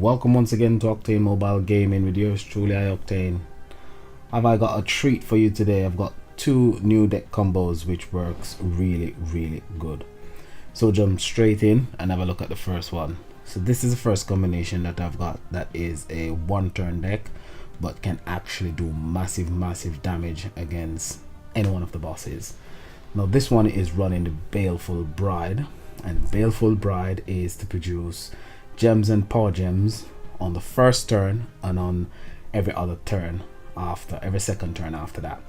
Welcome once again to Octane Mobile Gaming with yours truly, Octane. Have I got a treat for you today? I've got two new deck combos which works really good. So jump straight in and have a look at the first one. So this is the first combination that I've got that is a one turn deck but can actually do massive damage against any one of the bosses. Now this one is running the Baleful Bride, and Baleful Bride is to produce gems and power gems on the first turn and on every other turn after, every second turn after that.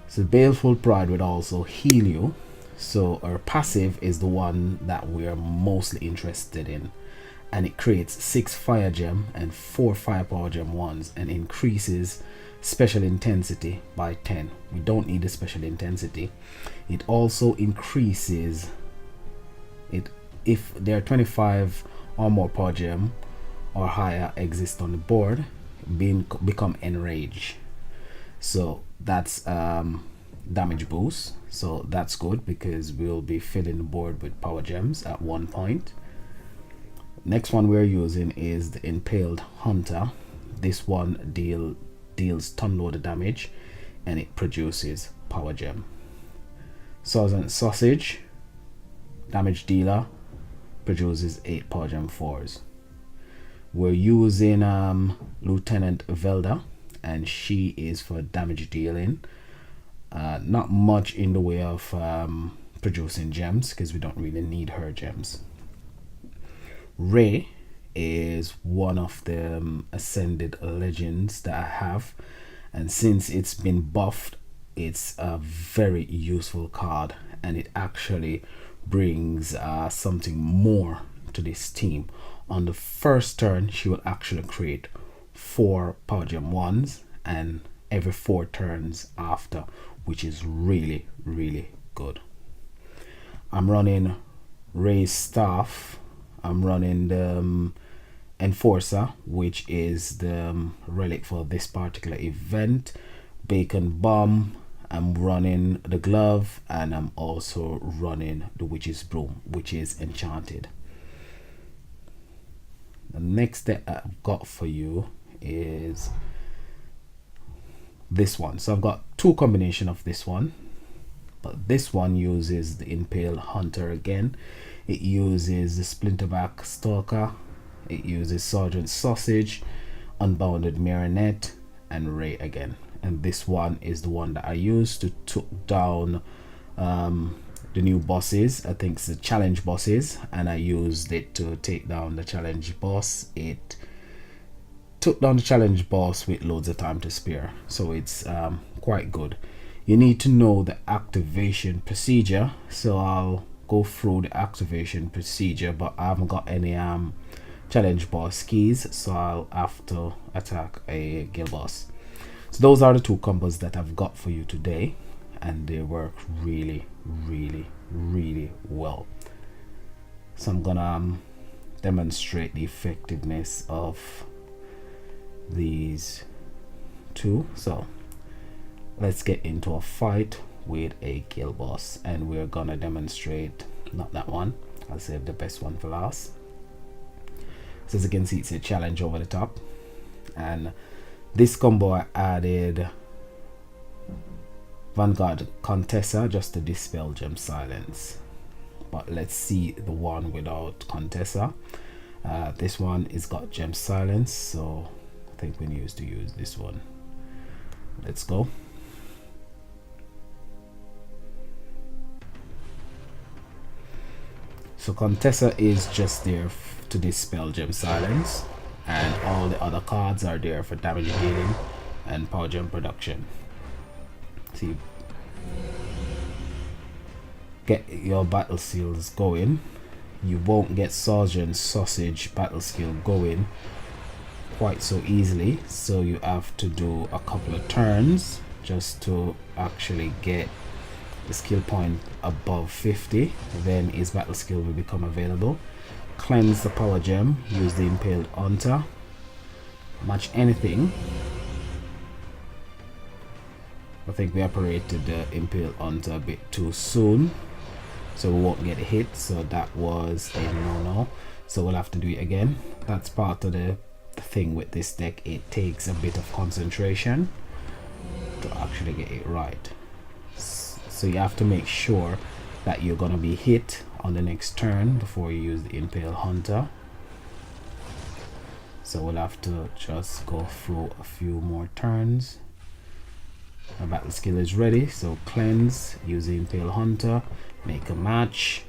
So Baleful Bride would also heal you. So our passive is the one that we are mostly interested in, and it creates 6 fire gem and 4 firepower gem ones and increases special intensity by 10. We don't need the special intensity. It also increases it if there are 25 or more power gem or higher exist on the board, become enraged. So that's damage boost, so that's good because we'll be filling the board with power gems at one point. Next one we're using is the Impaled Hunter. This one deals ton load of damage and it produces power gem. Sergeant Sausage, damage dealer, produces 8 power gem 4s. We're using Lieutenant Velda, and she is for damage dealing. Not much in the way of producing gems because we don't really need her gems. Ray is one of the ascended legends that I have, and since it's been buffed, it's a very useful card, and it actually brings something more to this team. On the first turn she will actually create 4 power gem 1s and every 4 turns after, which is really good. I'm running Ray's Staff. I'm running the Enforcer, which is the relic for this particular event. Bacon Bomb. I'm running the Glove, and I'm also running the Witch's Broom, which is enchanted. The next deck I've got for you is this one. So I've got 2 combinations of this one, but this one uses the Impaled Hunter again. It uses the Splinterback Stalker, it uses Sergeant Sausage, Unbounded Marionette, and Ray again. And this one is the one that I used to took down the new bosses. I think it's the challenge bosses, and I used it to take down the challenge boss. It took down the challenge boss with loads of time to spare, so it's quite good. You need to know the activation procedure, so I'll go through the activation procedure, but I haven't got any challenge boss keys, so I'll have to attack a guild boss. So those are the 2 combos that I've got for you today, and they work really well. So I'm gonna demonstrate the effectiveness of these 2. So let's get into a fight with a guild boss, and we're gonna demonstrate, not that one, I'll save the best one for last. So as you can see, it's a challenge over the top, and this combo I added Vanguard Contessa just to dispel Gem Silence. But let's see the one without Contessa. This one is got Gem Silence, so I think we need to use this one. Let's go. So Contessa is just there to dispel Gem Silence, and all the other cards are there for damage dealing and power gem production. See, get your battle seals going. You won't get Sergeant Sausage battle skill going quite so easily, so you have to do a couple of turns just to actually get the skill point above 50. Then his battle skill will become available. Cleanse the power gem, use the Impaled Hunter, match anything. I think we operated the Impaled Hunter a bit too soon, so we won't get hit, so that was a no-no. so we'll have to do it again. That's part of the thing with this deck. It takes a bit of concentration to actually get it right. So you have to make sure that you're gonna be hit on the next turn before you use the Impale Hunter. So we'll have to just go through a few more turns. Our battle skill is ready, so cleanse, use the Impale Hunter, make a match,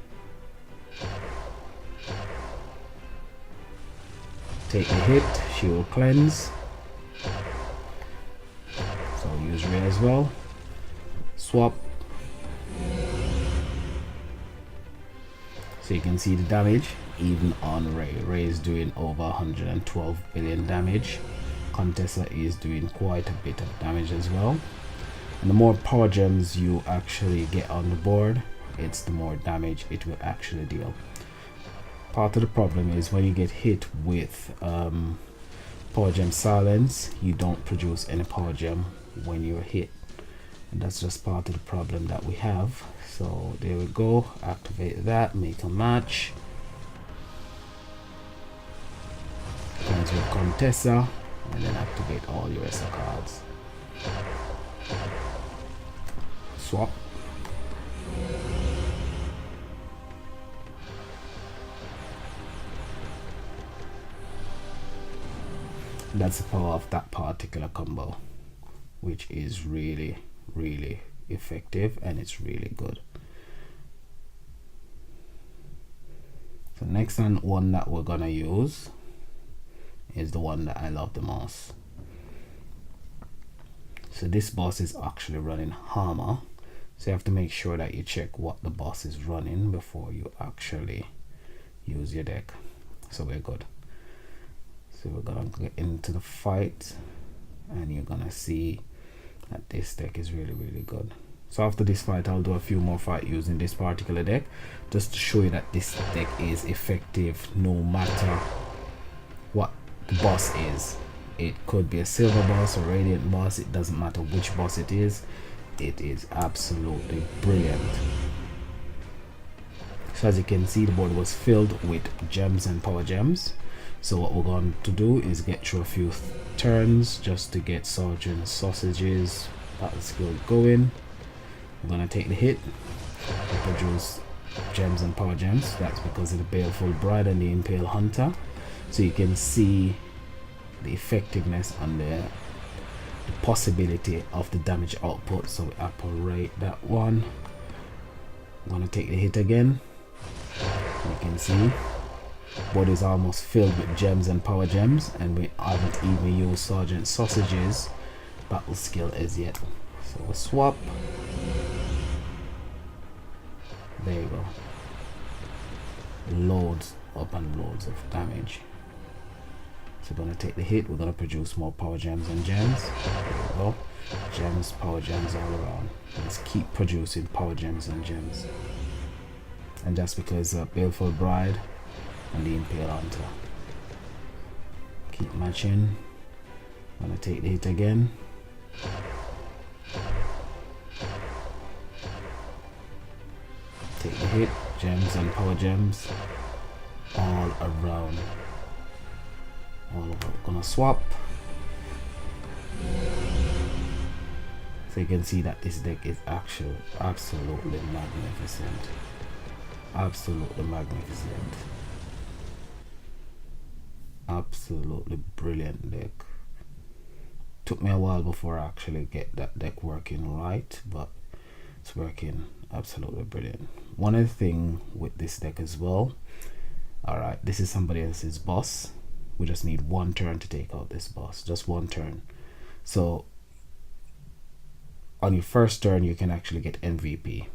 take the hit, she will cleanse, so use Ray as well, swap, so you can see the damage even on Ray. Ray is doing over 112 billion damage. Contessa is doing quite a bit of damage as well. And the more power gems you actually get on the board, it's the more damage it will actually deal. Part of the problem is when you get hit with power gem silence, you don't produce any power gem when you're hit, and that's just part of the problem that we have. So there we go, activate that, make a match, cleanse with Contessa, and then activate all your rest of cards. Swap. That's the power of that particular combo, which is really effective, and it's really good. So next one that we're gonna use is the one that I love the most. So this boss is actually running Hammer, so you have to make sure that you check what the boss is running before you actually use your deck. So we're good. So we're gonna get into the fight, and you're gonna see that this deck is really good. So after this fight, I'll do a few more fights using this particular deck, just to show you that this deck is effective no matter what the boss is. It could be a silver boss or radiant boss, it doesn't matter which boss it is absolutely brilliant. So as you can see, the board was filled with gems and power gems. So what we're going to do is get through a few turns just to get Sergeant Sausage's battle skill going. We're going to take the hit and produce gems and power gems. That's because of the Baleful Bride and the Impale Hunter. So you can see the effectiveness and the possibility of the damage output. So we operate that one. I'm going to take the hit again. You can see board is almost filled with gems and power gems, and we haven't even used Sergeant Sausage's battle skill as yet. So we swap. There you go. Loads upon loads of damage. So we're going to take the hit, we're going to produce more power gems and gems. There we go. Gems, power gems all around. Let's keep producing power gems and gems. And that's because Baleful Bride and the Impale Hunter. Keep matching. I'm gonna take the hit again. Take the hit, gems and power gems all around. All over. Gonna swap. So you can see that this deck is actually absolutely magnificent. Absolutely magnificent. Absolutely brilliant deck. Took me a while before I actually get that deck working right, but it's working absolutely brilliant. One other thing with this deck as well, alright, this is somebody else's boss. We just need one turn to take out this boss, just one turn. So on your first turn you can actually get MVP,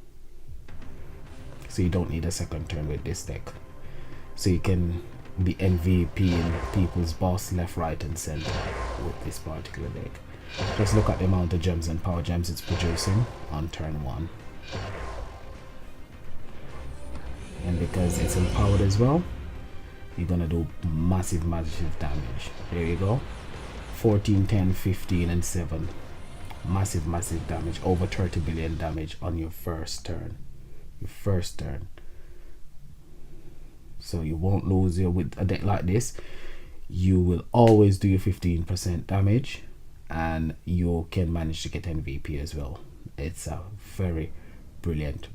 so you don't need a second turn with this deck. So you can be MVP in people's boss left, right and center with this particular deck. Just look at the amount of gems and power gems it's producing on turn 1, and because it's empowered as well, you're gonna do massive damage. There you go. 14, 10, 15 and 7. Massive damage. Over 30 billion damage on your first turn. so you won't lose your with a deck like this. You will always do your 15% damage, and you can manage to get MVP as well. It's a very brilliant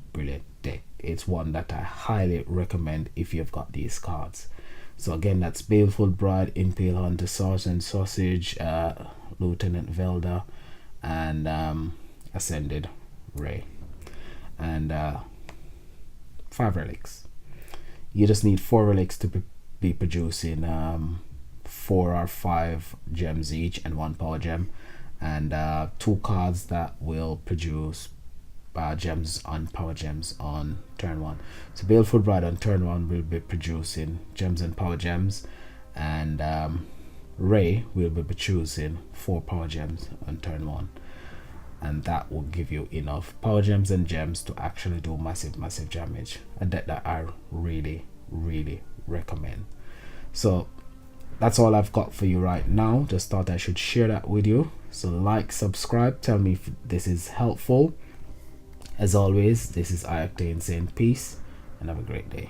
deck. It's one that I highly recommend if you've got these cards. So again, that's Baleful Bride, Impale Hunter, Sergeant Sausage, Lieutenant Velda, and Ascended Ray, and 5 relics. You just need 4 relics to be producing 4 or 5 gems each and 1 power gem, and 2 cards that will produce gems on power gems on turn 1. So Baleful Bride on turn 1 will be producing gems and power gems, and Ray will be producing 4 power gems on turn 1, and that will give you enough power gems and gems to actually do massive damage. A deck that I really recommend. So that's all I've got for you right now. Just thought I should share that with you. So like, subscribe, tell me if this is helpful. As always, this is iOctane saying peace and have a great day.